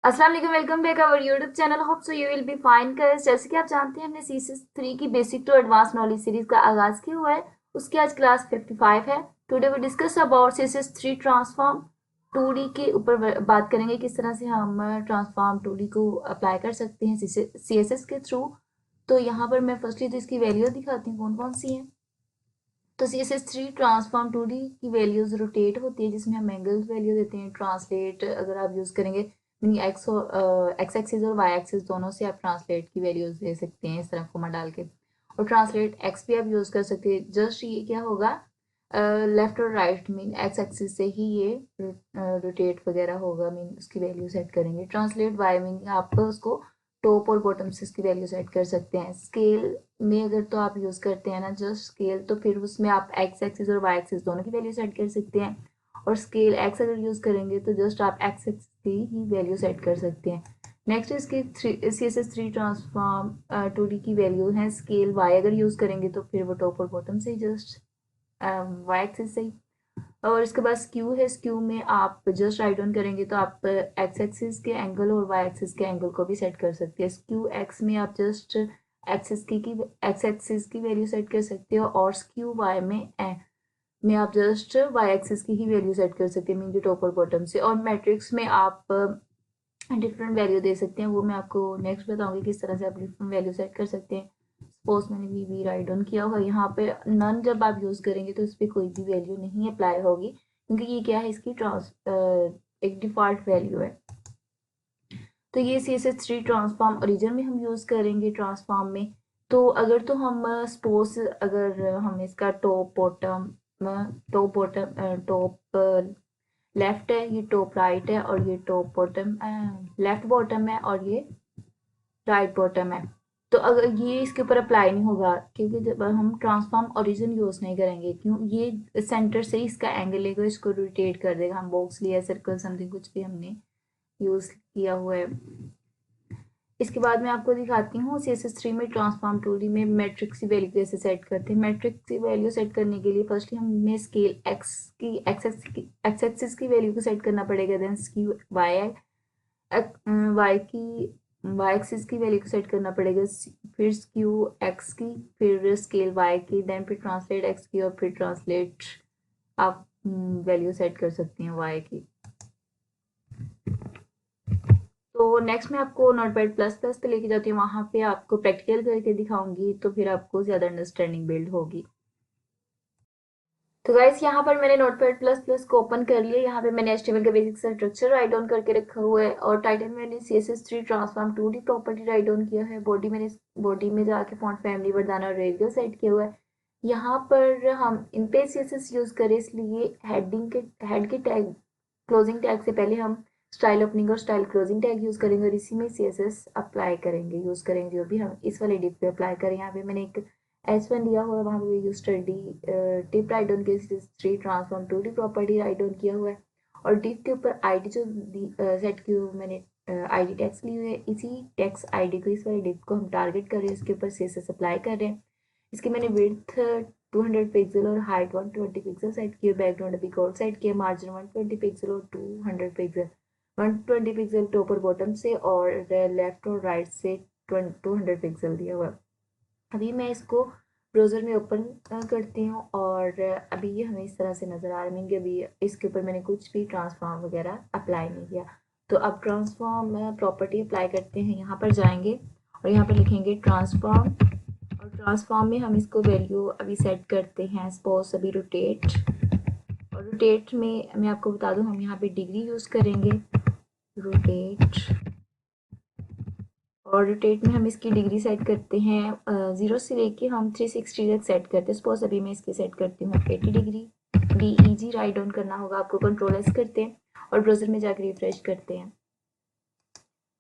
अस्सलाम वालेकुम, welcome back our YouTube channel. Hope so you will be fine guys. जैसे कि आप जानते हैं हमने सीएसएस 3 की basic to advance knowledge series का आगाज किया हुआ है। उसकी आज क्लास 55 है। Today we discuss about CSS 3 transform 2D के ऊपर बात करेंगे, किस तरह से हम ट्रांसफॉर्म 2D को अप्लाई कर सकते हैं सीएसएस के थ्रू। तो यहाँ पर मैं फर्स्टली तो इसकी वैल्यू दिखाती हूँ कौन कौन सी है। तो CSS3 ट्रांसफॉर्म 2D की वैल्यूज रोटेट होती है, जिसमें हम एंगल्स वैल्यू देते हैं। ट्रांसलेट अगर आप यूज करेंगे मीनिंग एक्स एक्सिस और वाई एक्सिस दोनों से आप ट्रांसलेट की वैल्यूज दे सकते हैं इस तरह कोमा डाल के। और ट्रांसलेट एक्स भी आप यूज कर सकते हैं। जस्ट ये क्या होगा, लेफ्ट और राइट मीन एक्स एक्सिस से ही ये रोटेट वगैरह होगा, मीन उसकी वैल्यू सेट करेंगे। ट्रांसलेट वाई मीन आप उसको टॉप और बॉटम से इसकी वैल्यू सेट कर सकते हैं। स्केल में अगर तो आप यूज करते हैं ना जस्ट स्केल, तो फिर उसमें आप एक्स एक्सिस और वाई एक्सिस दोनों की वैल्यू सेट कर सकते हैं। और स्केल एक्स अगर यूज करेंगे तो जस्ट आप एक्स एक्सिस की ही वैल्यू सेट कर सकते हैं। नेक्स्ट इसकी CSS3 ट्रांसफॉर्म 2D की वैल्यू है स्केल वाई अगर यूज करेंगे तो फिर वो टॉप और बॉटम से जस्ट वाई एक्सिस से ही। और इसके बाद स्क्यू है। स्क्यू में आप जस्ट राइट डाउन करेंगे तो आप एक्स एक्सिस के एंगल और वाई एक्सिस के एंगल को भी सेट कर सकते हैं। स्क्यू एक्स में आप जस्ट एक्स एक्सिस की वैल्यू सेट कर सकते हो, और स्क्यू वाई में आप जस्ट वाई एक्सिस की ही वैल्यू सेट कर सकते हैं, मीन की टॉप और बॉटम से। और मैट्रिक्स में आप डिफरेंट वैल्यू दे सकते हैं, वो मैं आपको नेक्स्ट बताऊंगी किस तरह से आप डिफरेंट वैल्यू सेट कर सकते हैं। सपोज मैंने वी राइट डाउन किया होगा, यहाँ पे नन जब आप यूज करेंगे तो इस पर कोई भी वैल्यू नहीं अप्लाई होगी, क्योंकि ये क्या है, इसकी एक डिफॉल्ट वैल्यू है। तो ये CSS3 ट्रांसफॉर्म ओरिजिन में हम यूज करेंगे ट्रांसफॉर्म में। तो अगर तो हम सपोज अगर हम इसका टॉप लेफ्ट है, ये टॉप राइट है, और ये टॉप बॉटम लेफ्ट बॉटम है, और ये राइट बॉटम है। तो अगर ये इसके ऊपर अप्लाई नहीं होगा, क्योंकि जब हम ट्रांसफॉर्म ओरिजिन यूज नहीं करेंगे, क्यों, ये सेंटर से ही इसका एंगल लेगा, इसको रोटेट कर देगा। हम बॉक्स लिया, सर्कल, समथिंग कुछ भी हमने यूज किया हुआ है। इसके बाद मैं आपको दिखाती हूँ CSS3 में ट्रांसफॉर्म 2D में मैट्रिक्स की वैल्यू कैसे सेट करते हैं। मैट्रिक्स की वैल्यू सेट करने के लिए फर्स्टली हमें स्केल एक्स एक्सिस की वैल्यू को सेट करना पड़ेगा, देन स्क्यू वाई की वाई एक्सिस की वैल्यू को सेट करना पड़ेगा, फिर स्क्यू एक्स की, फिर स्केल वाई की, देन फिर ट्रांसलेट एक्स की, और फिर ट्रांसलेट आप वैल्यू सेट कर सकती हैं वाई की। तो नेक्स्ट मैं आपको नोटपैड प्लस प्लस पे लेके जाती हूँ, वहां पे आपको प्रैक्टिकल करके दिखाऊंगी, तो फिर आपको ज्यादा अंडरस्टैंडिंग बिल्ड होगी। तो गाइस यहाँ पर मैंने नोटपैड प्लस प्लस को ओपन कर लिया। यहाँ पे मैंने HTML का बेसिक स्ट्रक्चर राइट डाउन करके रखा हुआ है, और टाइटल मैंने CSS3 transform 2D property write down किया है। बॉडी में जाके फॉन्ट फैमिली, वर्डाना और रेडियो सेट किया हुआ है। यहाँ पर हम इन पे CSS यूज करें, इसलिए हेड के टैग, क्लोजिंग टैग से पहले हम स्टाइल ओपनिंग और स्टाइल क्लोजिंग टैग यूज करेंगे, और इसी में CSS अप्लाई करेंगे, यूज करेंगे जो भी हम इस वाले डिप पे अप्लाई करें। यहाँ पे मैंने एक S1 दिया हुआ है, वहाँ पे use study tip write down किया, CSS3 transform 2D property write down किया हुआ है। और डिप के ऊपर आईडी जो सेट की हुई मैंने आईडी टैक्स ली हुई है, इसी टैक्स आईडी को, इस वाले डिप को हम टारगेट कर रहे हैं, इसके ऊपर CSS अप्लाई कर रहे हैं। इसकी मैंने विड्थ 200 पिक्सल और हाइट 120 पिक्सल सेट की है, बैकग्राउंड अभी कोड सेट किया, मार्जिन 120 पिक्सल और 200 पिक्सल, 120 पिक्सल टॉप और बॉटम से, और लेफ्ट और राइट से 200 पिक्सल दिया हुआ। अभी मैं इसको ब्राउज़र में ओपन करती हूँ, और अभी ये हमें इस तरह से नज़र आ रहा है कि अभी इसके ऊपर मैंने कुछ भी ट्रांसफॉर्म वगैरह अप्लाई नहीं किया। तो अब ट्रांसफॉर्म प्रॉपर्टी अप्लाई करते हैं। यहाँ पर जाएंगे और यहाँ पर लिखेंगे ट्रांसफॉर्म, और ट्रांसफॉर्म में हम इसको वैल्यू अभी सेट करते हैं, सपोज अभी रोटेट। और रोटेट में मैं आपको बता दूं, हम यहाँ पे डिग्री यूज़ करेंगे, रोटेट। और रोटेट में हम इसकी डिग्री सेट करते हैं 0 से लेके हम 360 तक सेट करते हैं। सपोज अभी मैं इसकी सेट करती हूँ 80 डिग्री। DEG राइट डाउन करना होगा आपको, कंट्रोल S करते हैं और ब्राउज़र में जाकर रिफ्रेश करते हैं।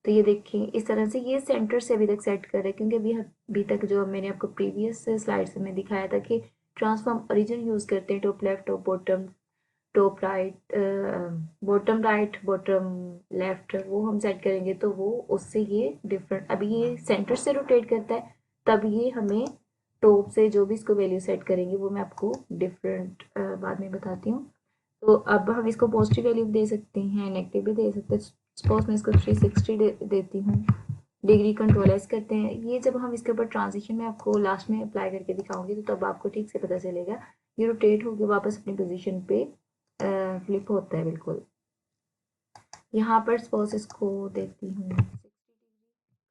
तो ये देखिए इस तरह से ये सेंटर से अभी तक सेट कर रहे हैं, क्योंकि अभी तक जो मैंने आपको प्रीवियस स्लाइड्स में दिखाया था कि ट्रांसफॉर्म ओरिजिन यूज़ करते हैं, top left, top bottom, top right, bottom right, bottom left, वो हम सेट करेंगे तो वो उससे ये डिफरेंट। अभी ये सेंटर से रोटेट करता है, तब ये हमें टॉप से जो भी इसको वैल्यू सेट करेंगे वो मैं आपको डिफरेंट बाद में बताती हूँ। तो अब हम इसको पॉजिटिव वैल्यू दे सकते हैं, नेगेटिव भी दे सकते हैं। सपोज मैं इसको 360 देती हूँ, डिग्री कंट्रोल एस करते हैं। ये जब हम इसके ऊपर ट्रांजिशन में आपको लास्ट में अप्लाई करके दिखाऊंगी तो तब आपको ठीक से पता चलेगा। ये रोटेट होकर वापस अपनी पोजीशन पे फ्लिप होता है बिल्कुल। यहाँ पर सपोज इसको देती हूँ,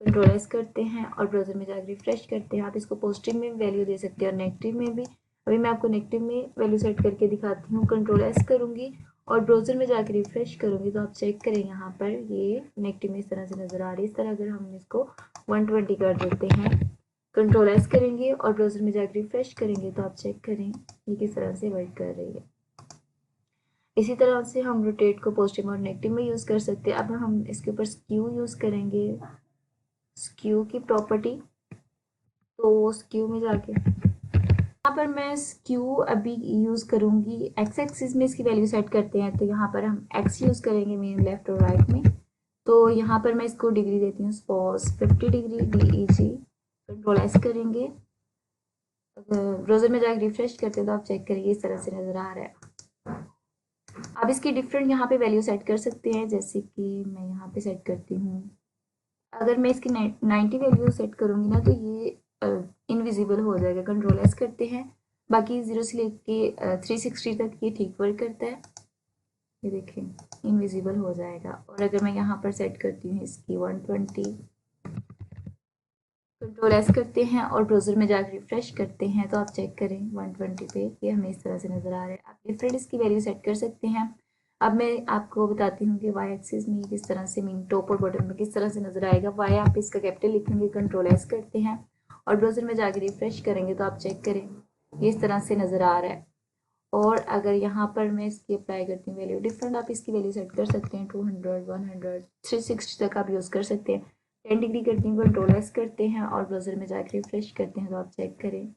कंट्रोल एस करते हैं और ब्राउजर में जाकर रिफ्रेश करते हैं। आप इसको पॉजिटिव में वैल्यू दे सकते हैं और नेगेटिव में भी। अभी मैं आपको नेगेटिव में वैल्यू सेट करके दिखाती हूँ। कंट्रोल एस करूँगी और ब्राउजर में जाकर रिफ्रेश करूँगी तो आप चेक करें, यहाँ पर ये नेगेटिव में इस तरह से नज़र आ रही है। इस तरह अगर हम इसको 120 कर देते हैं, कंट्रोल एस करेंगे और ब्राउजर में जाकर रिफ्रेश करेंगे तो आप चेक करें ये किस तरह से वर्क कर रही है। इसी तरह से हम रोटेट को पॉजिटिव और नेगेटिव में यूज़ कर सकते हैं। अब हम इसके ऊपर स्क्यू यूज़ करेंगे, स्क्यू की प्रॉपर्टी। तो स्क्यू में जाके यहाँ पर मैं स्क्यू अभी यूज़ करूँगी, एक्स एक्सिस में इसकी वैल्यू सेट करते हैं तो यहाँ पर हम एक्स यूज़ करेंगे मेन लेफ्ट और राइट में। तो यहाँ पर मैं इसको डिग्री देती हूँ, suppose 50 degree DEG। Control S करेंगे, ब्राउज़र में जाकर रिफ्रेश करते हैं तो आप चेक करिए इस तरह से नज़र आ रहा है। अब इसकी डिफरेंट यहाँ पे वैल्यू सेट कर सकते हैं, जैसे कि मैं यहाँ पे सेट करती हूँ। अगर मैं इसकी 90 वैल्यू सेट करूँगी ना तो ये इनविजिबल हो जाएगा। कंट्रोल एस करते हैं, बाकी 0 से लेके 360 तक ये ठीक वर्क करता है। ये देखें इनविजिबल हो जाएगा। और अगर मैं यहाँ पर सेट करती हूँ इसकी 120, कंट्रोल एस करते हैं और ब्राउज़र में जाकर रिफ्रेश करते हैं तो आप चेक करें 120 पे ये हमें इस तरह से नज़र आ रहा है। आप डिफरेंट इसकी वैल्यू सेट कर सकते हैं। अब मैं आपको बताती हूँ कि वाई एक्सिस में किस तरह से मीन टॉप और बॉटम में किस तरह से नज़र आएगा। वाई आप इसका कैपिटल लिखेंगे, कंट्रोल एस करते हैं और ब्राउज़र में जाकर रिफ्रेश करेंगे तो आप चेक करें ये इस तरह से नज़र आ रहा है। और अगर यहाँ पर मैं इसकी अप्लाई करती हूँ वैल्यू, डिफरेंट आप इसकी वैल्यू सेट कर सकते हैं, 200, 100, 360 तक आप यूज़ कर सकते हैं। 10 डिग्री करती हूँ, कंट्रोल एस करते हैं और ब्राउज़र में जाकर रिफ्रेश करते हैं तो आप चेक करें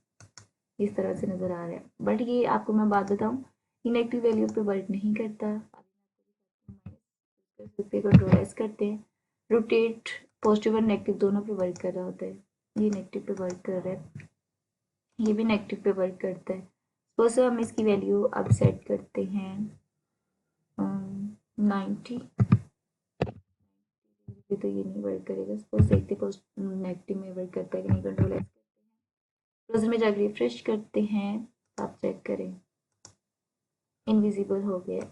इस तरह से नज़र आ रहा है। बट ये आपको मैं बात बताऊँ, इनेक्टिव वैल्यू पे वर्क नहीं करता। कंट्रोल एस करते हैं, रोटेट पॉजिटिव और नेगेटिव दोनों पे वर्क कर रहा होता है। ये नेगेटिव पे वर्क कर रहा है, ये भी नेगेटिव पे वर्क करता है। सपोज हम इसकी वैल्यू अब सेट करते हैं 90, तो ये नहीं वर्क करेगा। सपोज देखते नेगेटिव में वर्क करता है कि नहीं। कंट्रोल एस करते हैं, ब्राउज़र में जाकर रिफ्रेश करते हैं तो आप चेक करें इनविजिबल हो गया।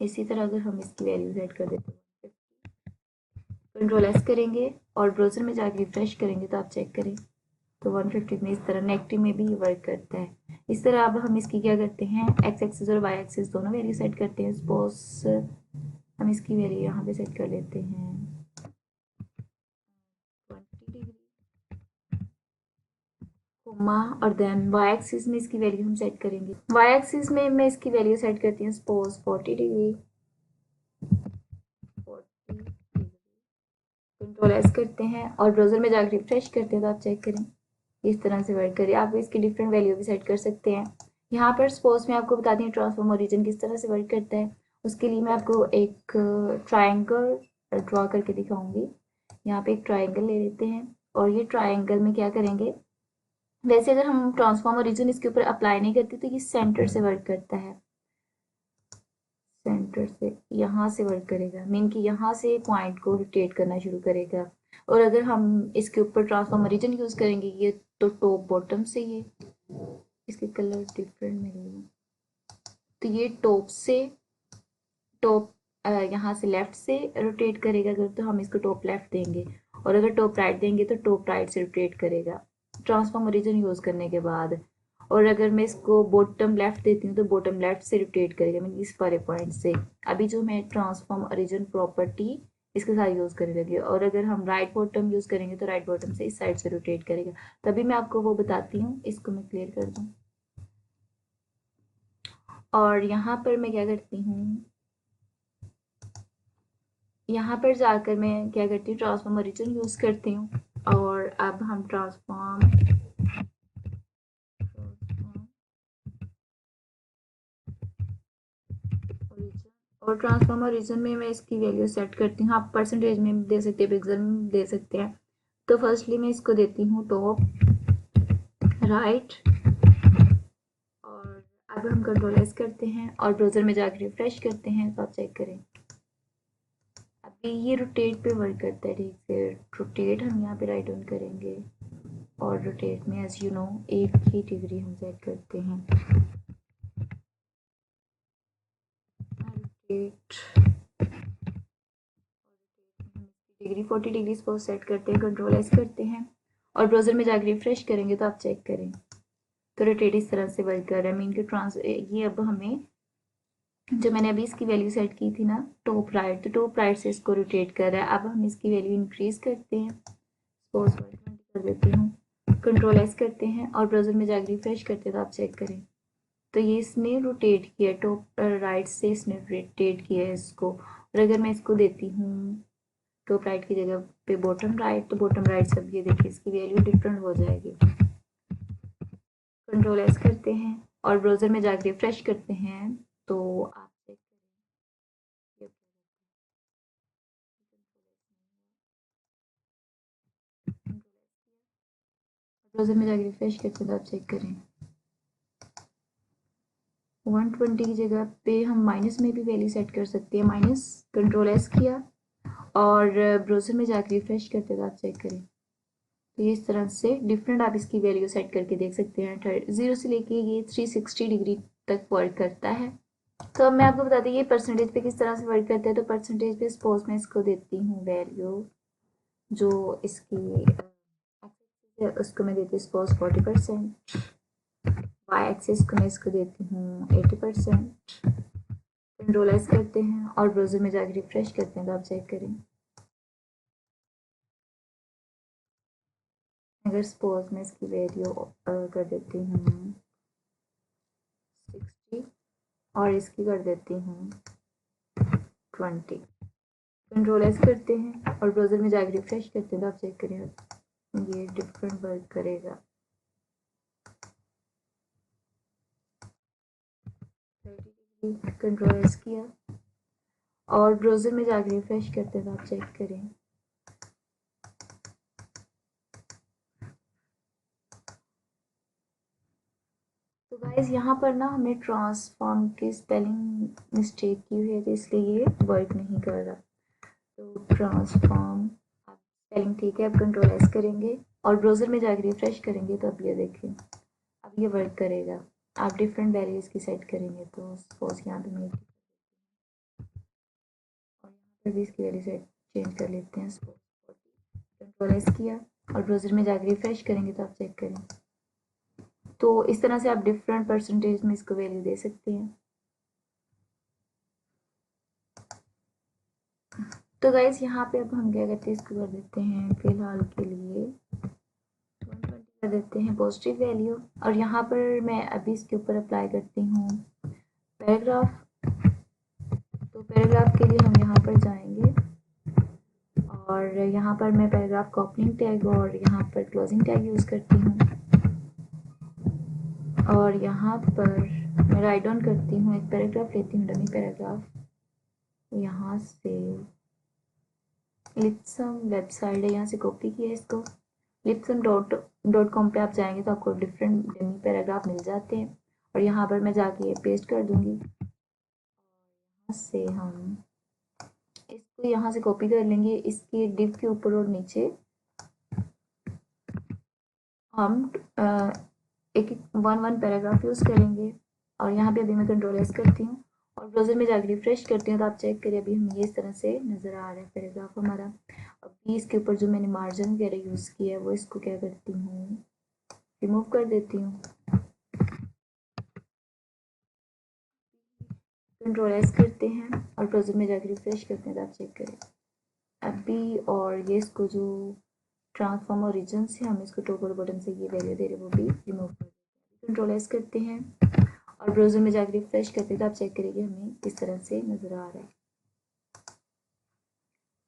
इसी तरह अगर हम इसकी वैल्यू सेट कर देते हैं, कंट्रोल एस करेंगे और ब्राउज़र में जाकर रिफ्रेश करेंगे तो आप चेक करें तो 150 में इस तरह नेगेटिव में भी ये वर्क करता है। इस तरह अब हम इसकी क्या करते हैं, एक्स एक्सिस और वाई एक्सिस दोनों वैल्यू सेट करते हैं। सपोज हम इसकी वैल्यू यहाँ पे सेट कर लेते हैं 20 डिग्री, कोमा, और देन वाई एक्सिस में इसकी वैल्यू हम सेट करेंगे। वाई एक्सिस में मैं इसकी वैल्यू सेट करती हूँ suppose 40 degree, 40 degree. Control S करते हैं और ब्राउज़र में जाकर रिफ्रेश करते हैं तो आप चेक करें इस तरह से वर्क करिए। आप इसकी डिफरेंट वैल्यू भी सेट कर सकते हैं। यहाँ पर सपोज मैं आपको बताती हूँ ट्रांसफॉर्म ओरिजिन किस तरह से वर्क करता है। उसके लिए मैं आपको एक ट्राइंगल ड्रॉ करके दिखाऊंगी। यहाँ पे एक ट्राइंगल ले लेते हैं और ये ट्राइंगल में क्या करेंगे, वैसे अगर हम ट्रांसफॉर्म ओरिजिन इसके ऊपर अप्लाई नहीं करते तो ये सेंटर से वर्क करता है। सेंटर से यहाँ से वर्क करेगा, मीन कि यहाँ से पॉइंट को रोटेट करना शुरू करेगा। और अगर हम इसके ऊपर ट्रांसफॉर्म ओरिजिन यूज़ करेंगे ये तो टॉप बॉटम से, ये इसके कलर डिफरेंट मिल रही है, तो ये टॉप से टॉप यहाँ से लेफ्ट से रोटेट करेगा। अगर तो हम इसको टॉप लेफ्ट देंगे और अगर टॉप राइट देंगे तो टॉप राइट से रोटेट करेगा ट्रांसफॉर्म ओरिजिन यूज़ करने के बाद। और अगर मैं इसको बॉटम लेफ्ट देती हूँ तो बॉटम लेफ्ट से रोटेट करेगा, मतलब इस वाले पॉइंट से। अभी जो मैं ट्रांसफॉर्म ओरिजिन प्रॉपर्टी इसके साथ यूज़ करने लगी। और अगर हम राइट बॉटम यूज़ करेंगे तो राइट बॉटम से इस साइड से रोटेट करेगा। तभी मैं आपको वो बताती हूँ, इसको मैं क्लियर कर दूँ। और यहाँ पर मैं क्या करती हूँ, यहाँ पर जाकर मैं क्या करती हूँ, ट्रांसफॉर्म ओरिजिन यूज़ करती हूँ। और अब हम ट्रांसफॉर्म ओरिजिन में मैं इसकी वैल्यू सेट करती हूँ। आप परसेंटेज में दे सकते हैं, पिक्सल में दे सकते हैं। तो फर्स्टली मैं इसको देती हूँ टॉप राइट और अब हम कंट्रोल एस करते हैं और ब्राउज़र में जाकर रिफ्रेश करते हैं तो आप चेक करें अभी ये रोटेट पे वर्क करता है, ठीक से रोटेट हम यहाँ पे राइट डाउन करेंगे और रोटेट में एज यू नो एक ही डिग्री हम सेट करते हैं। रोटेट डिग्री 40 डिग्री पर सेट करते हैं, कंट्रोल एस करते हैं और ब्राउज़र में जाकर रिफ्रेश करेंगे तो आप चेक करें तो रोटेट इस तरह से वर्क कर रहा है। मीन के ये अब हमें जो मैंने अभी इसकी वैल्यू सेट की थी ना टॉप राइट, तो टॉप राइट से इसको रोटेट कर रहा है। अब हम इसकी वैल्यू इंक्रीज करते हैं, सपोज 120 कर देती हूँ, कंट्रोल एस करते हैं और ब्राउज़र में जाकर रिफ्रेश करते हैं तो आप चेक करें तो ये इसने रोटेट किया, टॉप राइट से इसने रोटेट किया है इसको। और अगर मैं इसको देती हूँ टॉप राइट की जगह पे बॉटम राइट, तो बॉटम राइट से अब ये देखिए इसकी वैल्यू डिफरेंट हो जाएगी। कंट्रोल एस करते हैं और ब्राउज़र में जाकर रिफ्रेश करते हैं तो आप चेक करें ब्राउज़र में जाकर रिफ्रेश करते हैं तो आप चेक करें 120 की जगह पे हम माइनस में भी वैल्यू सेट कर सकते हैं। माइनस, कंट्रोल एस किया और ब्राउज़र में जाकर रिफ्रेश करते हैं तो आप चेक करें तो ये इस तरह से डिफरेंट आप इसकी वैल्यू सेट करके देख सकते हैं। 0 से लेके ये 360 डिग्री तक वर्क करता है। तो अब मैं आपको बताती हूँ ये परसेंटेज पे किस तरह से वर्क करता है। तो परसेंटेज पे सपोज मैं इसको देती हूँ वैल्यू जो इसकी उसको मैं देती हूँ सपोज 40%, वाई एक्सिस को मैं इसको देती हूँ 80%। कंट्रोल एस करते हैं और ब्राउज़र में जाकर रिफ्रेश करते हैं तो आप चेक करें अगर सपोज मैं इसकी वैल्यू कर देती हूँ 60 और इसकी कर देती हूँ 20, कंट्रोल एस करते हैं और ब्राउज़र में जाकर रिफ्रेश करते हैं तो आप चेक करें ये डिफरेंट वर्क करेगा। कंट्रोल एस किया और ब्राउज़र में जाकर रिफ्रेश करते हैं तो आप चेक करें तो गाइस यहाँ पर ना हमने ट्रांसफॉर्म की स्पेलिंग मिस्टेक की हुई है तो इसलिए ये वर्क नहीं कर रहा। तो ट्रांसफॉर्म स्पेलिंग ठीक है, अब कंट्रोल एस करेंगे और ब्राउज़र में जाकर रिफ्रेश करेंगे तो अब ये देखिए अब ये वर्क करेगा। आप डिफरेंट वैल्यूज़ की सेट करेंगे तो सपोज यहाँ पे मैं और यहाँ पर भी इसकी वैल्यू सेट चेंज कर लेते हैं सपोज 40, कंट्रोल एस किया और ब्राउज़र में जाकर रिफ्रेश करेंगे तो आप चेक करें तो इस तरह से आप डिफरेंट परसेंटेज में इसको वैल्यू दे सकते हैं। तो गाइज यहाँ पे अब हम क्या करते हैं इसको कर देते हैं फिलहाल के लिए 120 कर देते हैं पॉजिटिव वैल्यू और यहाँ पर मैं अभी इसके ऊपर अप्लाई करती हूँ पैराग्राफ। तो पैराग्राफ के लिए हम यहाँ पर जाएंगे और यहाँ पर मैं पैराग्राफ का ओपनिंग टैग और यहाँ पर क्लोजिंग टैग यूज़ करती हूँ और यहाँ पर मैं राइट डाउन करती हूँ एक पैराग्राफ लेती हूँ डमी पैराग्राफ, यहाँ से लिप्सम वेबसाइट है यहाँ से कॉपी किया है इसको, lipsum.com पे आप जाएंगे तो आपको डिफरेंट डमी पैराग्राफ मिल जाते हैं और यहाँ पर मैं जाके ये पेस्ट कर दूंगी। यहाँ से हम इसको यहाँ से कॉपी कर लेंगे, इसके डिव के ऊपर और नीचे हम एक वन पैराग्राफ यूज़ करेंगे और यहाँ पे अभी मैं कंट्रोल एस करती हूँ और ब्राउज़र में जाकर रिफ्रेश करती हूँ तो आप चेक करिए अभी हमें ये इस तरह से नज़र आ रहा है पैराग्राफ हमारा। अभी इसके ऊपर जो मैंने मार्जिन वगैरह यूज़ किया है वो इसको क्या करती हूँ रिमूव कर देती हूँ, कंट्रोल एस करते हैं और ब्राउज़र में जाकर रिफ्रेश करते हैं तो आप चेक करें अभी। और ये इसको जो ट्रांसफॉर्म ओरिजिन से हम इसको टॉप और बटन से ये वैल्यू दे रहे हैं वो भी रिमूव कर देते हैं। कंट्रोल एस करते हैं और ब्राउज़र में जाकर रिफ्रेश करते हैं तो आप चेक करेंगे हमें इस तरह से नज़र आ रहा है।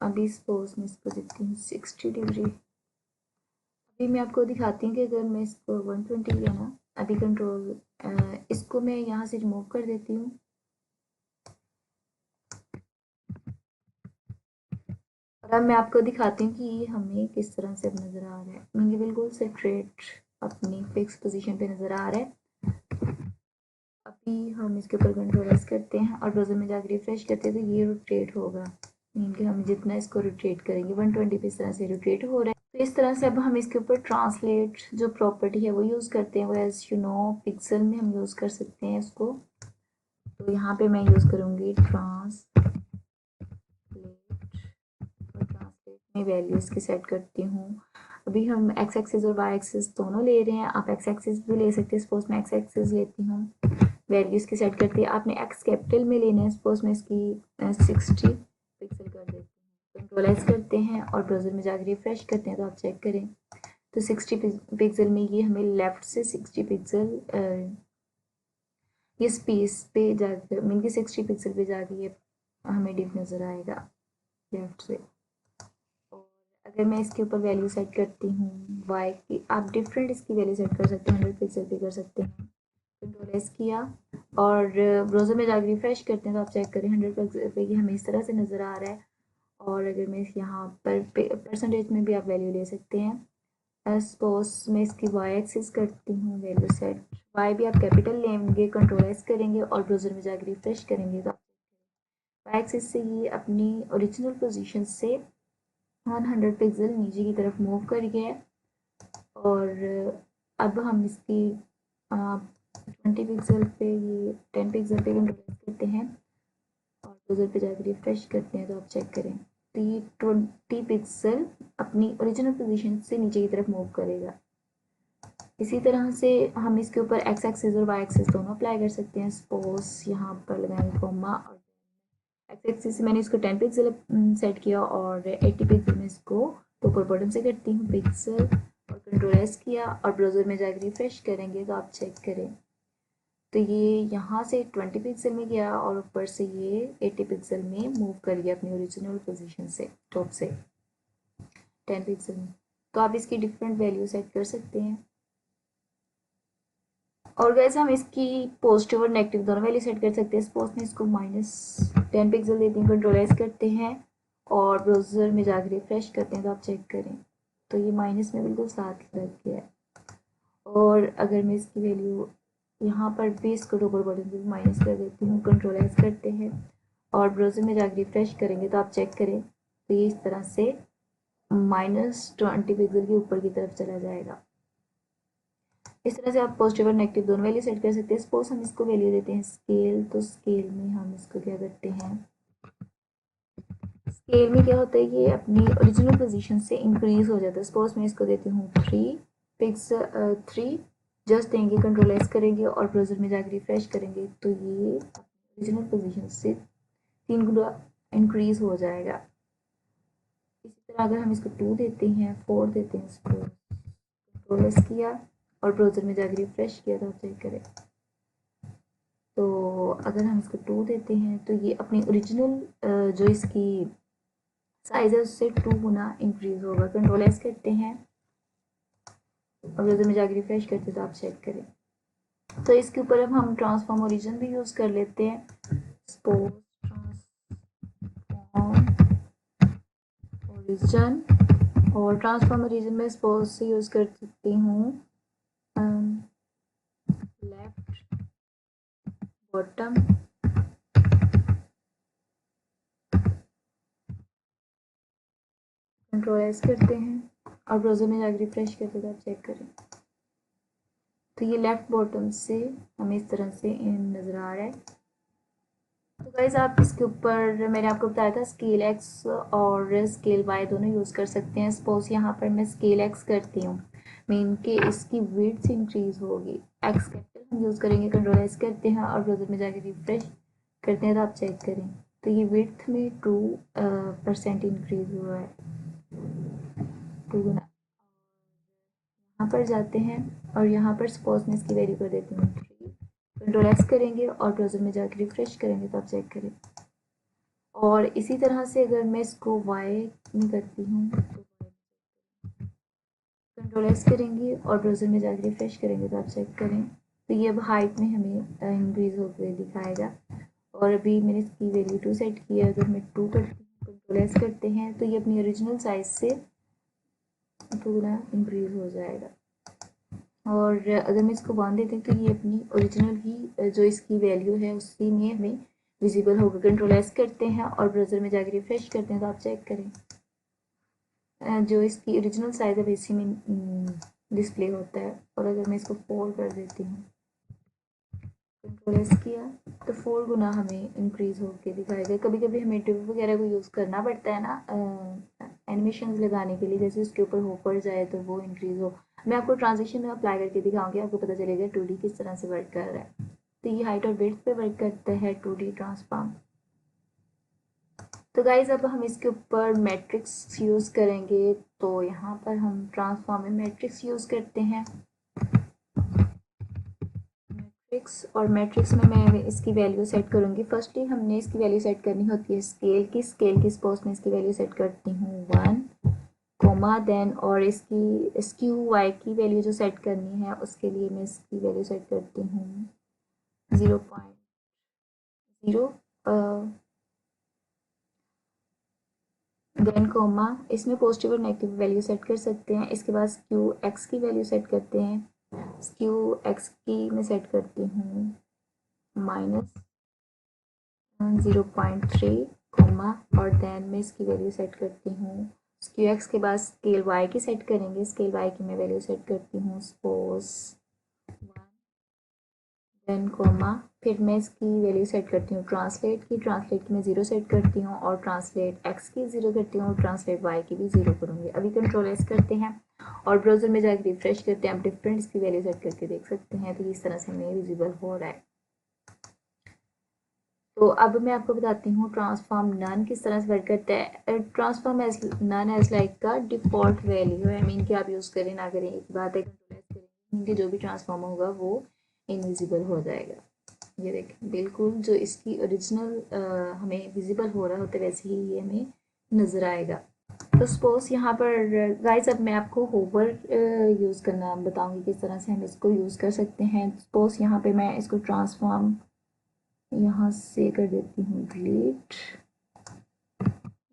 अभी सपोज मैं इसको देती हूँ 60 डिग्री। अभी मैं आपको दिखाती हूँ कि अगर मैं इसको 120 लिया ना, अभी कंट्रोल इसको मैं यहाँ से रिमूव कर देती हूँ और अब मैं आपको दिखाती हूँ कि ये हमें किस तरह से अब नज़र आ रहा है। मुझे बिल्कुल सेट्रेट अपनी फिक्स पोजीशन पे नज़र आ रहा है। अभी हम इसके ऊपर कंट्रोल एस करते हैं और ब्राउज़र में जाकर रिफ्रेश करते हैं तो ये रोटेट होगा। मीन के हम जितना इसको रोटेट करेंगे 120 पे इस तरह से रोटेट हो रहा है। तो इस तरह से अब हम इसके ऊपर ट्रांसलेट जो प्रॉपर्टी है वो यूज़ करते हैं, वो एज यू नो पिक्सल में हम यूज़ कर सकते हैं इसको। तो यहाँ पे मैं यूज़ करूँगी ट्रांसलेट, और ट्रांसलेट में वैल्यूज़ की सेट करती हूँ। अभी हम एक्स एक्सिस और वाई एक्सिस दोनों ले रहे हैं, आप एक्स एक्सिस भी ले सकते हैं। सपोज मैं एक्स एक्सिस लेती हूँ, वैल्यूज़ की सेट करती है। आपने एक्स कैपिटल में लेना है, सपोज मैं इसकी 60 पिक्सल कर देती हूँ। कंट्रोल एस करते हैं और ब्राउज़र में जाकर रिफ्रेश करते हैं तो आप चेक करें तो 60 पिक्सल में ये हमें लेफ़्ट से 60 पिक्सल ये स्पेस पे जाकर मीन के 60 पिक्सल पे जाकर ये हमें डिप नज़र आएगा लेफ़्ट से। और अगर मैं इसके ऊपर वैल्यू सेट करती हूँ वाई की, आप डिफरेंट इसकी वैल्यू सेट कर सकते हैं, 100 पिक्सल पे कर सकते हैं। कंट्रोल एस किया और ब्राउज़र में जाकर रिफ्रेश करते हैं तो आप चेक करें 100 पिक्सल पे ये हमें इस तरह से नज़र आ रहा है। और अगर मैं यहाँ पर परसेंटेज में भी आप वैल्यू ले सकते हैं। सपोज मैं इसकी वाई एक्सिस करती हूँ वैल्यू सेट, वाई भी आप कैपिटल लेंगे, कंट्रोल एस करेंगे और ब्राउज़र में जाकर रिफ्रेश करेंगे तो वाई एक्सिस से ये अपनी ओरिजिनल पोजीशन से 100 पिक्सल नीचे की तरफ मूव कर गया है। और अब हम इसकी 20 पिक्सल पे, ये 10 पिक्सल पे कंट्रोल करते हैं और ब्राउज़र पे जाकर रिफ्रेश करते हैं तो आप चेक करें तो ये 20 पिक्सल अपनी ओरिजिनल पोजीशन से नीचे की तरफ मूव करेगा। इसी तरह से हम इसके ऊपर एक्स एक्सिस और वाई एक्सिस दोनों अप्लाई कर सकते हैं। सपोज यहाँ पर लगाएंगे कॉमा और एक्स एक्सिस से मैंने इसको 10 पिक्सल सेट किया और 80 पिक्सल में इसको तो ऊपर बटन से करती हूँ पिक्सल और कंट्रोल एस किया और ब्राउज़र में जाकर रिफ्रेश करेंगे तो आप चेक करें तो ये यहाँ से 20 पिक्सल में गया और ऊपर से ये 80 पिक्सल में मूव कर गया अपनी ओरिजिनल पोजीशन से टॉप से 10 पिक्सल में। तो आप इसकी डिफरेंट वैल्यू सेट कर सकते हैं। और गैस हम इसकी पॉजिटिव और नेगेटिव दोनों वैल्यू सेट कर सकते हैं। सपोज मैं इसको -10 पिक्सल देती हूँ, कंट्रोल एस करते हैं और ब्राउज़र में जाकर रिफ्रेश करते हैं तो आप चेक करें तो ये माइनस में बिल्कुल साथ लग गया है। और अगर मैं इसकी वैल्यू यहाँ पर भी इसको डबल बटन से माइनस कर देती हूँ, कंट्रोल एस करते हैं और ब्राउज़र में जाकर रिफ्रेश करेंगे तो आप चेक करें तो ये इस तरह से -20 पिक्सल के ऊपर की तरफ चला जाएगा। इस तरह से आप पॉजिटिव और नेगेटिव दोनों वैल्यू सेट कर सकते हैं। सपोज हम इसको वैल्यू देते हैं स्केल, तो स्केल में हम इसको क्या करते हैं, स्केल में क्या होता है ये अपनी ओरिजिनल पोजीशन से इंक्रीज हो जाता है। सपोज मैं इसको देती हूँ 3 जस्ट देंगे, कंट्रोल एस करेंगे और ब्राउज़र में जाकर रिफ्रेश करेंगे तो ये ओरिजिनल पोजीशन से 3 गुना इंक्रीज हो जाएगा। इसी तरह अगर हम इसको 2 देते हैं, 4 देते हैं, सपोज कंट्रोल एस किया और ब्राउज़र में जाकर रिफ्रेश किया तो आप चेक करें तो अगर हम इसको 2 देते हैं तो ये अपनी ओरिजिनल जो इसकी साइज है उससे 2 गुना इंक्रीज होगा। कंट्रोल एस करते हैं और ब्राउज़र में जाकर रिफ्रेश करते हैं तो आप चेक करें तो इसके ऊपर अब हम ट्रांसफॉर्म ओरिजिन भी यूज़ कर लेते हैं। सपोज ट्रांसफॉर्म ओरिजिन, और ट्रांसफॉर्म ओरिजिन में सपोज से यूज़ कर सकती हूँ लेफ्ट बॉटम कंट्रोल एस करते हैं और ब्राउज़र में जाकर रिफ्रेश करते हैं तो आप चेक करें तो ये लेफ्ट बॉटम से हमें इस तरह से नज़र आ रहा है। तो गाइस आप इसके ऊपर मैंने आपको बताया था स्केल एक्स और स्केल वाई दोनों यूज़ कर सकते हैं। सपोज यहाँ पर मैं स्केल एक्स करती हूँ, मीन के इसकी विड्थ इंक्रीज होगी। एक्स कैपिटल हम यूज़ करेंगे, कंट्रोल एस करते हैं और ब्राउज़र में जाकर रिफ्रेश करते हैं तो आप चेक करें तो ये विड्थ में 2% इंक्रीज हुआ है, 2 गुना। यहाँ पर जाते हैं और यहाँ पर सपोज मैं इसकी वैल्यू कर देती हूँ 3, कंट्रोल एस करेंगे और ब्राउज़र में जाकर रिफ्रेश करेंगे तो आप चेक करें। और इसी तरह से अगर मैं इसको वाई में करती हूँ तो कंट्रोल एस करेंगे और ब्राउज़र में जाकर रिफ्रेश करेंगे तो आप चेक करें तो ये अब हाइट में हमें इंक्रीज होकर दिखाएगा। और अभी मैंने इसकी वैल्यू 2 सेट की है, अगर मैं 2 करती हूँ, कंट्रोल एस करते हैं तो ये अपनी ओरिजिनल साइज से 2 गुना इंक्रीज हो जाएगा। और अगर मैं इसको 1 देती हूँ तो ये अपनी ओरिजिनल ही जो इसकी वैल्यू है उसी में हमें विजिबल होगा। कंट्रोल एस करते हैं और ब्राउज़र में जाकर रिफ्रेश करते हैं तो आप चेक करें जो इसकी ओरिजिनल साइज़ है इसी में डिस्प्ले होता है। और अगर मैं इसको 4 कर देती हूँ, कंट्रोल एस किया तो 4 गुना हमें इंक्रीज़ होकर दिखाएगा। कभी कभी हमें ट्यूब वगैरह को यूज़ करना पड़ता है ना एनिमेशन लगाने के लिए, जैसे उसके ऊपर होपर जाए तो वो इंक्रीज़ हो। मैं आपको ट्रांजिशन में अप्लाई करके दिखाऊंगी, आपको पता चलेगा 2D किस तरह से वर्क कर रहा है। तो ये हाइट और विड्थ पे वर्क करता है 2D ट्रांसफॉर्म। तो गाइज अब हम इसके ऊपर मैट्रिक्स यूज़ करेंगे। तो यहाँ पर हम ट्रांसफॉर्म में मैट्रिक्स यूज़ करते हैं, मैट्रिक्स। और मैट्रिक्स में मैं इसकी वैल्यू सेट करूँगी। फर्स्टली हमने इसकी वैल्यू सेट करनी होती है स्केल की सपोज मैं इसकी वैल्यू सेट करती हूँ 1 कोमा देन, और इसकी स्क्यू वाई की वैल्यू जो सेट करनी है उसके लिए मैं इसकी वैल्यू सेट करती हूँ 0.0 देन कोमा। इसमें पॉजिटिव और नेगेटिव वैल्यू सेट कर सकते हैं। इसके बाद स्क्यू एक्स की वैल्यू सेट करते हैं। स्क्यू एक्स की मैं सेट करती हूँ -0.3 कोमा, और देन मैं इसकी वैल्यू सेट करती हूँ स्क्यू एक्स के बाद स्केल वाई की सेट करेंगे। स्केल वाई की मैं वैल्यू सेट करती हूँ सपोज 1 देन कोमा। फिर मैं इसकी वैल्यू सेट करती हूँ ट्रांसलेट की मैं 0 सेट करती हूँ, और ट्रांसलेट एक्स की 0 करती हूँ, और ट्रांसलेट वाई की भी 0 करूँगी। अभी कंट्रोल एस करते हैं और ब्राउज़र में जाकर रिफ्रेश करते हैं। आप डिफरेंट इसकी वैल्यू सेट करके देख सकते हैं। तो इस तरह से हमें विजिबल हो रहा है। तो अब मैं आपको बताती हूँ ट्रांसफॉर्म नन किस तरह से वर्क करता है। Transform as none as like का डिफ़ॉल्ट वैल्यू है, मीन कि आप यूज़ करें ना करें एक बात है, कंट्रोल एस करें कि जो भी ट्रांसफॉर्म होगा वो इनविजिबल हो जाएगा। ये देखें बिल्कुल जो इसकी ओरिजिनल हमें विजिबल हो रहा होता है वैसे ही ये हमें नज़र आएगा। तो सपोज यहाँ पर गाइस अब मैं आपको होवर यूज़ करना बताऊँगी किस तरह से हम इसको यूज़ कर सकते हैं। सपोज यहाँ पे मैं इसको ट्रांसफॉर्म यहाँ से कर देती हूँ डिलीट।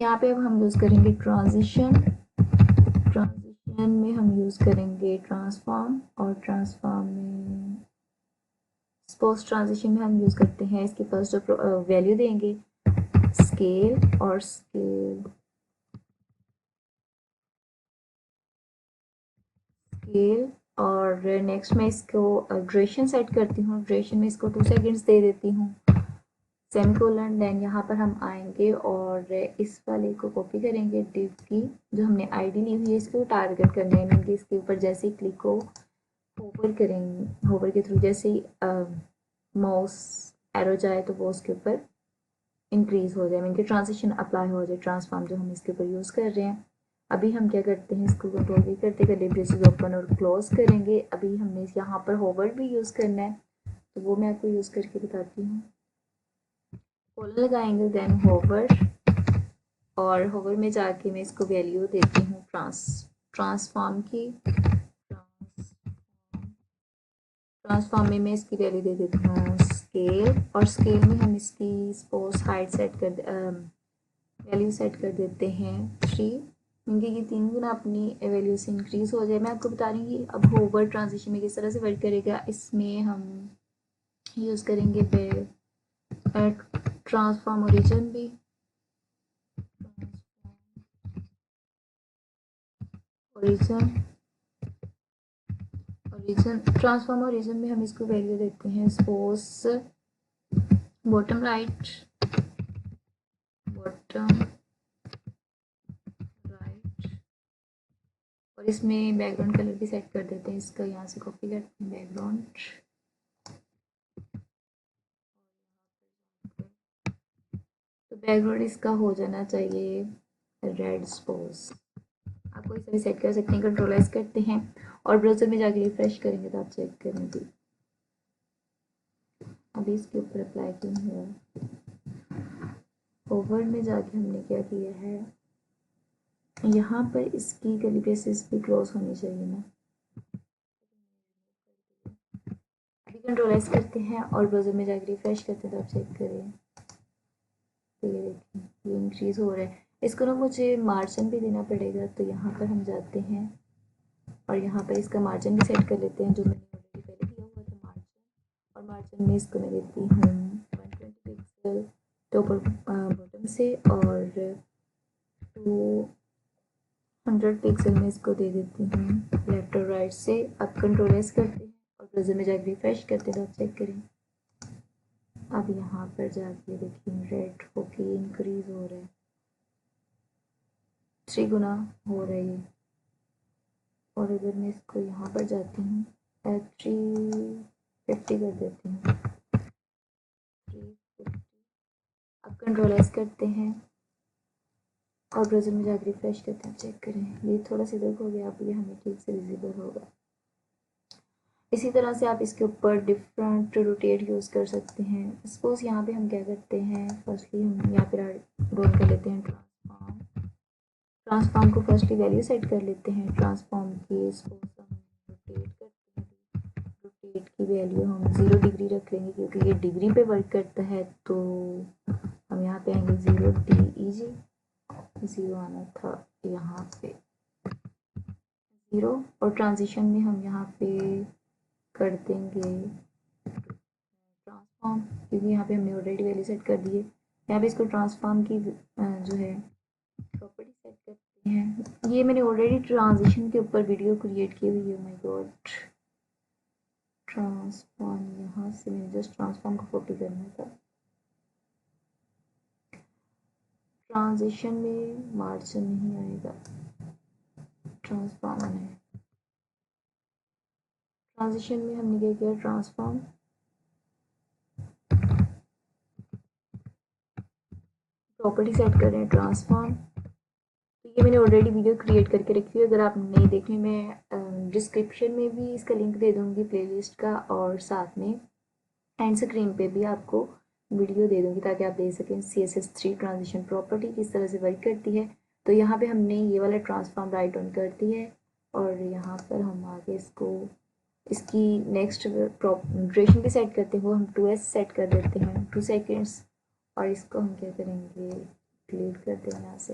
यहाँ पे अब हम यूज़ करेंगे ट्रांजिशन में हम यूज़ करेंगे ट्रांसफॉर्म, और ट्रांसफॉर्म में पोस्ट ट्रांजिशन में हम यूज़ करते हैं इसके फर्स्ट जो वैल्यू देंगे स्केल, और स्केल और नेक्स्ट मैं इसको ड्यूरेशन सेट करती हूँ। ड्यूरेशन में इसको 2 सेकेंड्स दे देती हूँ सेमीकोलन। देन यहाँ पर हम आएंगे और इस वाले को कॉपी करेंगे डिव की जो हमने आईडी ली हुई है, इसको टारगेट करना है, मीन कि इसके ऊपर जैसे ही क्लिक हो होवर करेंगे, होवर के थ्रू जैसे ही माउस एरो जाए तो वो उसके ऊपर इंक्रीज हो जाए, मीन कि ट्रांजिशन अप्लाई हो जाए ट्रांसफॉर्म जो हम इसके ऊपर यूज़ कर रहे हैं। अभी हम क्या करते हैं इसको कंट्रोल भी करते करते ब्रेसेस ओपन और क्लोज करेंगे। अभी हमने यहाँ पर होवर भी यूज़ करना है तो वो मैं आपको यूज़ करके बताती हूँ। कोलन लगाएंगे देन होवर, और होवर में जाके मैं इसको वैल्यू देती हूँ ट्रांसफॉर्म की। ट्रांसफॉर्म में मैं इसकी वैल्यू दे देती हूँ स्केल, और स्केल में हम इसकी सपोज हाइट सेट कर वैल्यू सेट कर देते हैं 3, क्योंकि ये 3 गुना अपनी वैल्यू से इंक्रीज हो जाए। मैं आपको बता रही हूँ अब होवर ट्रांजिशन में किस तरह से वर्क करेगा। इसमें हम यूज़ करेंगे ट्रांसफॉर्म ओरिजिन भी, ट्रांसफॉर्म ओरिजिन में हम इसको वैल्यू देते हैं सपोज बॉटम राइट, और इसमें बैकग्राउंड कलर भी सेट कर देते हैं। इसका यहाँ से कॉपी करते हैं बैकग्राउंड, तो बैकग्राउंड इसका हो जाना चाहिए रेड सपोज। आप कोई सा भी सेट कर सकते हैं। कंट्रोल एस करते हैं और ब्राउज़र में जाके रिफ्रेश करेंगे तो आप चेक करेंगे अभी इसके ऊपर अप्लाई क्यों हुआ। ओवर में जाके हमने क्या किया है, यहाँ पर इसकी कर्ली ब्रेसेस भी क्लोज होनी चाहिए ना। अभी कंट्रोल एस करते हैं और ब्राउज़र में जाके रिफ्रेश करते हैं तो आप चेक करें तो ये देखिए ये इंक्रीज़ हो रहा है। इसको ना मुझे मार्जिन भी देना पड़ेगा, तो यहाँ पर हम जाते हैं और यहाँ पर इसका मार्जिन भी सेट कर लेते हैं जो मैंने ऑलरेडी पहले दिया हुआ था मार्जिन। और मार्जिन में इसको मैं देती हूँ 120 पिक्सल, टॉप और बॉटम से, और 200 पिक्सल में इसको दे देती हूँ लेफ्ट और राइट से। अब कंट्रोल एस करते हैं और ब्राउज़र में जाकर रिफ्रेश करते हैं तो आप चेक करें। अब यहाँ पर जाके देखिए रेड होके इंक्रीज हो रहा है, 3 गुना हो रहा है। और अगर मैं इसको यहाँ पर जाती हूँ 350 कर देती हूँ, 350। अब कंट्रोल एस करते हैं और ब्राउज़र में जाकर रिफ्रेश करते हैं, चेक करें। ये थोड़ा सा इधर हो गया, अब ये हमें ठीक से विजिबल होगा। इसी तरह से आप इसके ऊपर डिफरेंट रोटेट यूज़ कर सकते हैं। सपोज़ यहाँ पे हम क्या करते हैं, फर्स्टली हम यहाँ पे रोल कर लेते हैं ट्रांसफॉर्म। ट्रांसफॉर्म को फर्स्टली वैल्यू सेट कर लेते हैं ट्रांसफॉर्म की। सपोज हम रोटेट करते हैं, रोटेट की वैल्यू हम 0 डिग्री रख लेंगे क्योंकि ये डिग्री पे वर्क करता है। तो हम यहाँ पे आएंगे 0 DEG, 0 आना था यहाँ पे 0। और ट्रांजिशन में हम यहाँ पे कर देंगे ट्रांसफॉर्म, क्योंकि यहाँ पे हमने ऑलरेडी वैल्यू सेट कर दी है। यहाँ पे इसको ट्रांसफॉर्म की जो है प्रॉपर्टी सेट करते हैं। ये मैंने ऑलरेडी ट्रांजिशन के ऊपर वीडियो क्रिएट की हुई है। माय गॉड, ट्रांसफॉर्म, यहाँ से मैंने जस्ट ट्रांसफॉर्म को कॉपी करना था। ट्रांजिशन में मार्जिन नहीं आएगा, ट्रांसफॉर्म है। ट्रांजिशन में हमने क्या किया, ट्रांसफॉर्म, प्रॉपर्टी सेट कर रहे हैं ट्रांसफॉर्म। तो ये मैंने ऑलरेडी वीडियो क्रिएट करके रखी है, अगर आप नहीं देखने, मैं डिस्क्रिप्शन में भी इसका लिंक दे दूँगी प्लेलिस्ट का, और साथ में एंड स्क्रीन पे भी आपको वीडियो दे दूँगी ताकि आप देख सकें CSS3 ट्रांजिशन प्रॉपर्टी किस तरह से वर्क करती है। तो यहाँ पे हमने ये वाला ट्रांसफॉर्म राइट ऑन कर दी है, और यहाँ पर हम आगे इसको इसकी नेक्स्ट ड्यूरेशन भी सेट करते हैं, वो हम 2s सेट कर देते हैं, 2 सेकेंड्स। और इसको हम क्या करेंगे, डिलीट कर देंगे यहाँ से।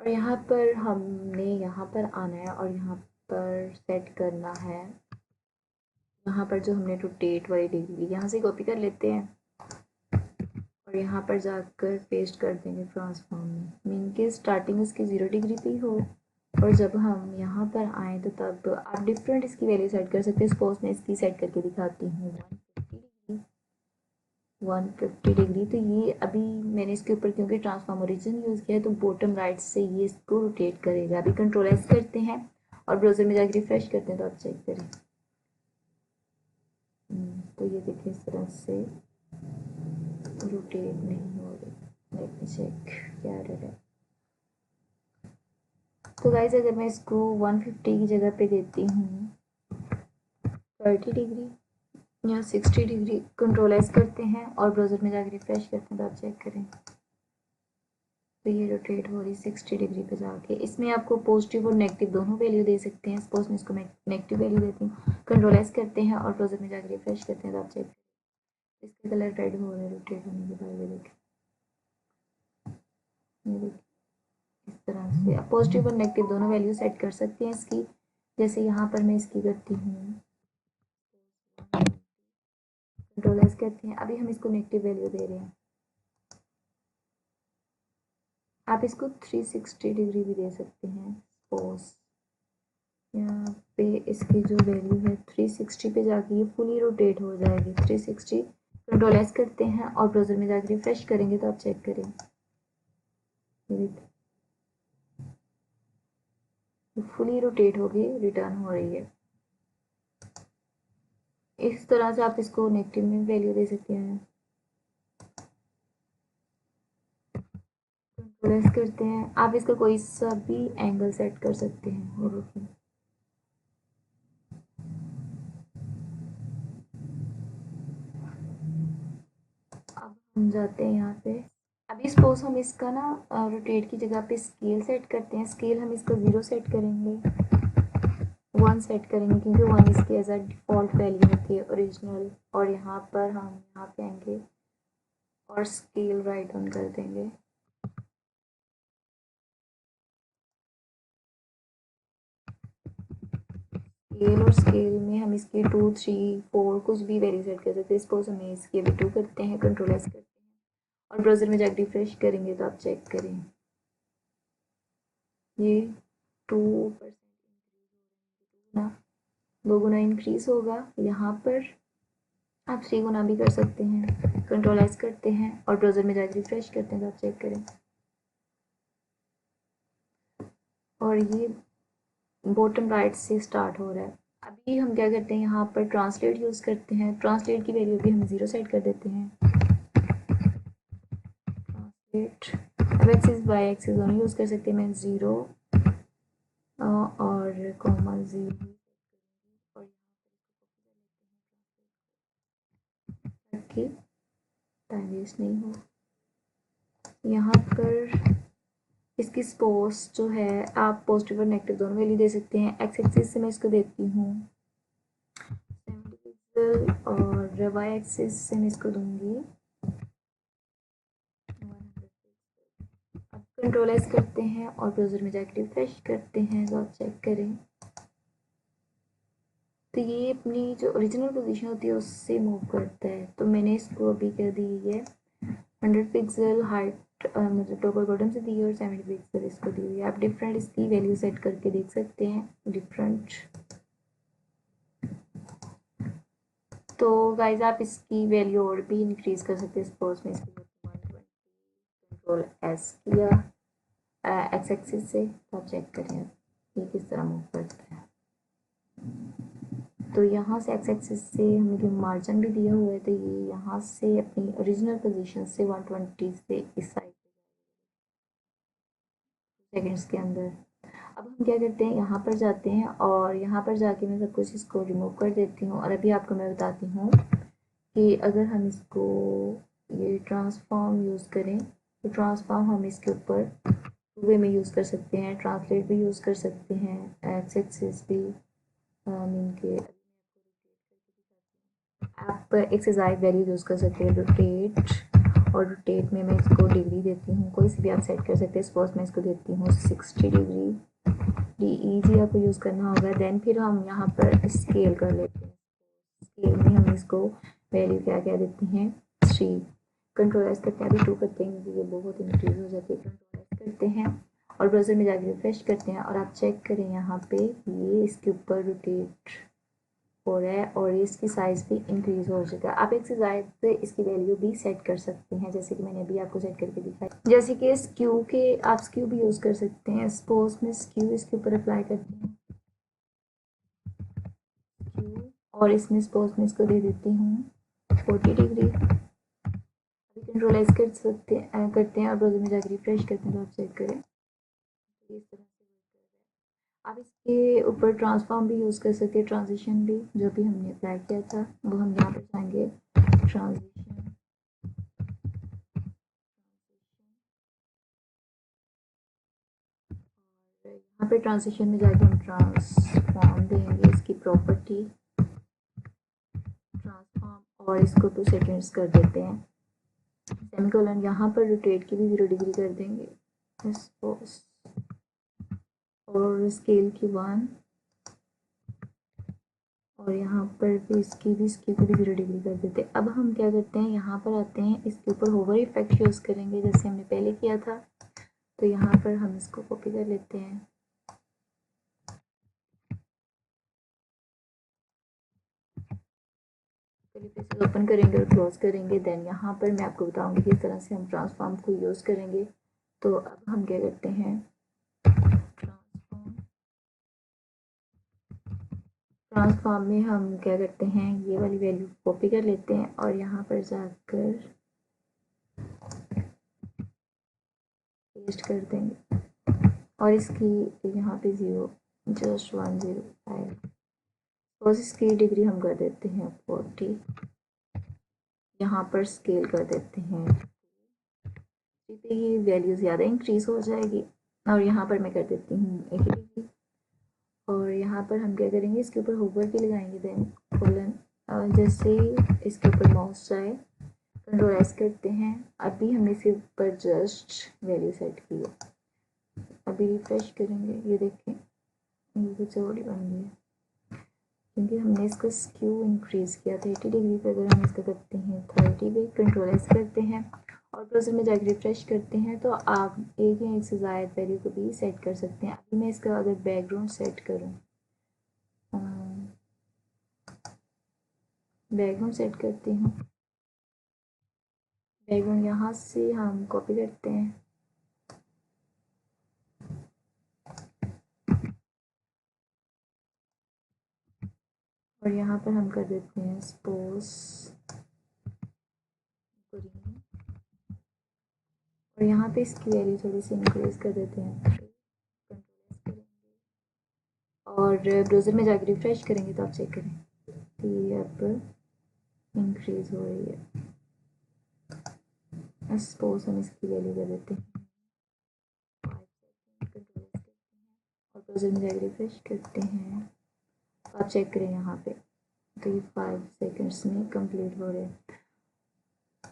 और यहाँ पर हमने यहाँ पर आना है और यहाँ पर सेट करना है, यहाँ पर जो हमने रोटेट वाली डिग्री यहाँ से कॉपी कर लेते हैं और यहाँ पर जाकर पेस्ट कर देंगे ट्रांसफॉर्म में। मीन के स्टार्टिंग इसकी 0 डिग्री पे ही हो, और जब हम यहाँ पर आए तो तब आप डिफरेंट इसकी वैल्यू सेट कर सकते हैं। सपोज मैं इसकी सेट करके दिखाती हूँ 150 डिग्री। तो ये अभी मैंने इसके ऊपर क्योंकि ट्रांसफॉर्म ओरिजिन यूज़ किया है तो बॉटम राइट से ये इसको रोटेट करेगा। अभी कंट्रोल एस करते हैं और ब्राउज़र में जाकर रिफ्रेश करते हैं तो आप चेक करें। तो ये देखिए इस तरह से रोटेट नहीं हो रही। लेट मी चेक क्या एरर है। तो गाइस अगर मैं इसको 150 की जगह पे देती हूँ 30 डिग्री या 60 डिग्री, कंट्रोल एस करते हैं और ब्राउज़र में जाकर रिफ्रेश करते हैं तो आप चेक करें। तो ये रोटेट हो रही 60 डिग्री पे जाके। इसमें आपको पॉजिटिव और नेगेटिव दोनों वैल्यू दे सकते हैं। सपोज मैं इसको नेगेटिव वैल्यू देती हूँ, कंट्रोल एस करते हैं और ब्राउज़र में जाकर रिफ्रेश करते हैं तो आप चेक करें इसका कलर रेड हो रहा है रोटेट होने के बाद। ये देखिए इस तरह से आप पॉजिटिव और नेगेटिव दोनों वैल्यू सेट कर सकते हैं इसकी। जैसे यहाँ पर मैं इसकी करती हूँ, कंट्रोल एस करते हैं, अभी हम इसको नेगेटिव वैल्यू दे रहे हैं। आप इसको 360 डिग्री भी दे सकते हैं। सपोज यहाँ पे इसकी जो वैल्यू है 360 पे जाके ये फुली रोटेट हो जाएगी 360। कंट्रोल एस करते हैं और ब्राउज़र में जाकर रिफ्रेश करेंगे तो आप चेक करें फुली रोटेट होगी, रिटर्न हो रही है। इस तरह से आप इसको नेगेटिव में वैल्यू दे सकते हैं। कंट्रोल एस करते हैं, आप इसका कोई सा भी एंगल सेट कर सकते हैं। ये देखिए अब हम जाते हैं यहाँ पे। अभी सपोज हम इसका ना रोटेट की जगह पे स्केल सेट करते हैं। स्केल हम इसका 0 सेट करेंगे, 1 सेट करेंगे क्योंकि 1 इसकी एज अ डिफ़ॉल्ट वैल्यू होती है ओरिजिनल। और यहाँ पर हम यहाँ पे आएंगे और स्केल राइट ऑन कर देंगे। स्केल, और स्केल में हम इसकी 2, 3, 4 कुछ भी वैल्यू सेट कर सकते हैं। सपोज हमें इसकी अभी 2 करते हैं, कंट्रोल एस करते हैं और ब्राउज़र में जाकर रिफ्रेश करेंगे तो आप चेक करें ये 2% ना 2 गुना इंक्रीज होगा। यहाँ पर आप 3 गुना भी कर सकते हैं। कंट्रोल एस करते हैं और ब्राउज़र में जाकर रिफ्रेश करते हैं तो आप चेक करें। और ये बॉटम राइट से स्टार्ट हो रहा है। अभी हम क्या करते हैं, यहाँ पर ट्रांसलेट यूज़ करते हैं। ट्रांसलेट की वैल्यू भी हम 0 सेट कर देते हैं। ट्रांसलेट अब एक्सिस बाय एक्सिस दोनों यूज़ कर सकते हैं। मैं 0 और कॉमा 0 और ताकि टाइम वेस्ट नहीं हो। यहाँ पर इसकी स्पोज जो है आप पॉजिटिव और नेगेटिव दोनों वैल्यू दे सकते हैं। एक्स एक्सिस से मैं इसको देती हूँ 70 पिक्सल और वाई एक्सिस से मैं इसको दूंगी 100 पिक्सल। अब कंट्रोल एस करते हैं और ब्राउज़र में जाकर रिफ्रेश करते हैं तो आप चेक करें तो ये अपनी जो ओरिजिनल पोजीशन होती है उससे मूव करता है। तो मैंने इसको अभी कर दी है 100 पिक्सल हाइट मतलब टॉप बॉटम से दी है और 70 पिक्सल इसको दी हुई है। आप डिफरेंट इसकी वैल्यू सेट करके देख सकते हैं डिफरेंट। तो गाइज आप इसकी वैल्यू और भी इंक्रीज कर सकते हैं। सपोज में इसकी 120 कंट्रोल एस किया एक्स एक्सिस से तो आप चेक करें ये किस तरह मूव करता है। तो यहाँ से एक्स एक्सिस से हमें जो मार्जिन भी दिया हुआ है तो ये यहाँ से अपनी ओरिजिनल पोजीशन से 120 से इस साइड सेकेंड्स के अंदर। अब हम क्या करते हैं, यहाँ पर जाते हैं और यहाँ पर जाके मैं सब कुछ इसको रिमूव कर देती हूँ। और अभी आपको मैं बताती हूँ कि अगर हम इसको ये ट्रांसफॉर्म यूज़ करें तो ट्रांसफॉर्म हम इसके ऊपर वे में यूज़ कर सकते हैं, ट्रांसलेट भी यूज़ कर सकते हैं, एक्स एक्सिस भी इनके आप एक्सरसाइज वैल्यू यूज़ कर सकते हैं रोटेट। और रोटेट में मैं इसको डिग्री देती हूँ, कोई सी भी आप सेट कर सकते हैं। सपोज मैं इसको देती हूँ 60 डिग्री। DEG आपको यूज़ करना होगा। देन फिर हम यहाँ पर स्केल कर लेते हैं। स्केल में हम इसको वैल्यू क्या क्या देते हैं 3। कंट्रोल एस करते हैं, अभी 2 करते हैं क्योंकि ये बहुत इंक्रीज हो जाती है। कंट्रोल एस करते हैं और ब्राउज़र में जाकर रिफ्रेश करते हैं और आप चेक करें यहाँ पे ये इसके ऊपर रोटेट हो रहा है और इसकी साइज़ भी इंक्रीज हो चुका है। आप एक्सरसाइज पे इसकी वैल्यू भी सेट कर सकते हैं जैसे कि मैंने अभी आपको सेट करके दिखाई। जैसे कि स्क्यू के आप स्क्यू भी यूज़ कर सकते हैं। सपोज में स्क्यू इसके ऊपर अप्लाई करती हूँ स्क्यू और इसमें सपोज में इसको दे देती हूँ 40 डिग्री। अभी कंट्रोल एस कर सकते करते हैं और ब्राउज़र में जाकर रिफ्रेश करते हैं तो आप चेक करें इस तरह से वर्क कर रहा है। आप इसके ऊपर ट्रांसफॉर्म भी यूज़ कर सकते हैं, ट्रांजिशन भी जो भी हमने अप्लाई किया था वो हम यहाँ पर जाएंगे ट्रांजिशन। यहाँ पे ट्रांजिशन में जाके हम ट्रांसफॉर्म देंगे इसकी प्रॉपर्टी ट्रांसफॉर्म और इसको 2 सेकेंड्स कर देते हैं। सेमीकोलन यहाँ पर रोटेट की भी 0 डिग्री कर देंगे और स्केल की 1 और यहाँ पर भी इसकी भी 0 डिग्री कर देते हैं। अब हम क्या करते हैं, यहाँ पर आते हैं, इसके ऊपर होवर इफेक्ट यूज़ करेंगे जैसे हमने पहले किया था। तो यहाँ पर हम इसको कॉपी कर लेते हैं ओपन करेंगे और क्लोज करेंगे। देन यहाँ पर मैं आपको बताऊंगी किस तरह से हम ट्रांसफॉर्म को यूज़ करेंगे। तो अब हम क्या करते हैं, ट्रांसफॉर्म में हम क्या करते हैं, ये वाली वैल्यू कॉपी कर लेते हैं और यहाँ पर जाकर पेस्ट कर देंगे और इसकी यहाँ पे 0 जस्ट 105 और इसकी डिग्री हम कर देते हैं 40। यहाँ पर स्केल कर देते हैं तो ये वैल्यू ज़्यादा इंक्रीज हो जाएगी। और यहाँ पर मैं कर देती हूँ 80 डिग्री और यहाँ पर हम क्या करेंगे, इसके ऊपर होवर भी लगाएंगे। देन कोलन जैसे ही इसके ऊपर माउस जाए कंट्रोल एस करते हैं। अभी हमने इसके ऊपर जस्ट वैल्यू सेट की है। अभी रिफ्रेश करेंगे, ये देखें ये कुछ और ही बन गई है। क्योंकि हमने इसका स्क्यू इंक्रीज़ किया था 80 डिग्री पे। अगर हम इसका करते हैं 30 पे, कंट्रोल एस करते हैं और ब्राउज़र में जाकर रिफ्रेश करते हैं तो आप एक या एक से ज़ायद वैल्यू को भी सेट कर सकते हैं। अभी मैं इसका अगर बैकग्राउंड सेट करूँ, बैकग्राउंड सेट करती हूँ, बैकग्राउंड यहाँ से हम कॉपी करते हैं और यहाँ पर हम कर देते हैं सपोज ग्रीन और यहाँ पे इसकी वैल्यू थोड़ी सी इंक्रीज कर देते हैं और ब्राउज़र में जाकर रिफ्रेश करेंगे तो आप चेक करें तो ये अब इंक्रीज हो रही है। सपोज हम इसकी वैल्यू कर देते हैं 5 सेकेंड, कंट्रोल करते हैं और ब्राउज़र में जाकर रिफ्रेश करते हैं तो आप चेक करें यहाँ पे तो ये 5 सेकेंड्स में कंप्लीट हो रहे हैं।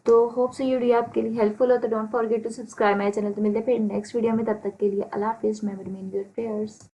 तो होप से ये वीडियो आपके लिए हेल्पफुल हो तो don't forget to subscribe my channel. तो मिलते हैं फिर नेक्स्ट वीडियो में, तब तक के लिए अल्लाह हाफिज़। मैं रिमेन योर प्रेयर्स।